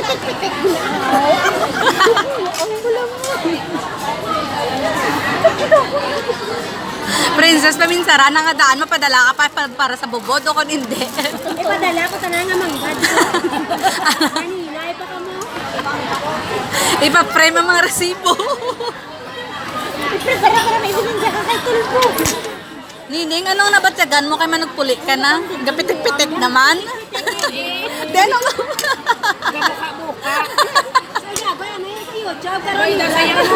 pitik-pitik mo. Ang bulang mo. Princess, paminsara na nga daan, mapadala ka pa para sa bubod o kung hindi. Ipadala ko tanan nga manggad. Kanina, ipa ka mo. Ipa-frame ang mga resibo. Ipadala ko na may bininja ka kay Tulpo. Nining, anong nabatyagan mo kay managpuli ka na? Gapitik-pitik naman. Di, ano nga? Gabuka-buka. Saya ba, ano yung sa YouTube? Karoon na saya na.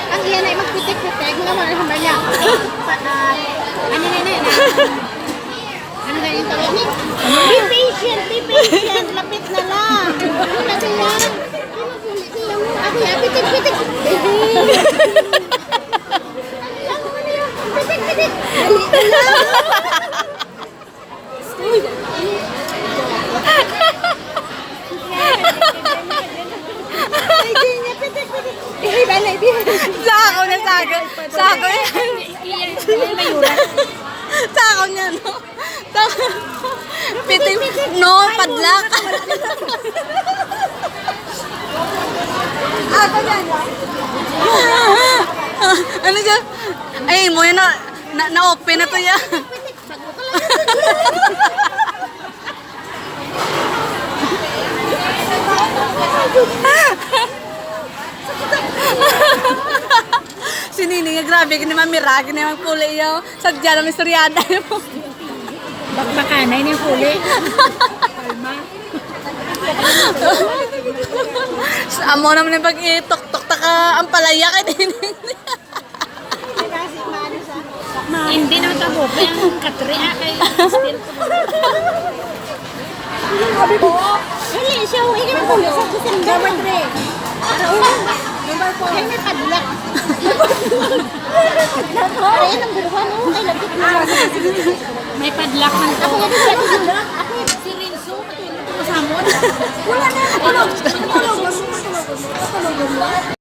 Ang iyan ay magpitik-pitik. Mga mga hamaya. Ano na. Ano na yung tawag? Be patient, be patient. Lapit na lang. Ano na siya? Ako yan, pitik-pitik. Pitik-pitik. Dali ka lang. Sakaw na sakaw. Sakaw yan. Sakaw niya, no? Sakaw. Pitik. No, padlak. Ako yan. Ano siya? Ay, mo yan na-open na to yan. Si Nini, grabe, gini mamira, gini mang kulay yun. Sadya naman istoryada yun. Bakbakanay niya huli. Amo naman yung pag-itok-tok ka ang palaya kay Nini. Hindi naman tabo. Kaya ang katria kay still ko. Hili, siya huwi ka na huli sa December. Number 3. Number 4. Kaya may padlak. Ay, number 1. Ay, lapit na. May padlak man to. Ako yan, padlak. Ako yan. Si Rinso, matulog ko sa hamon. Wala na. Tulog. Tulog. Tulog.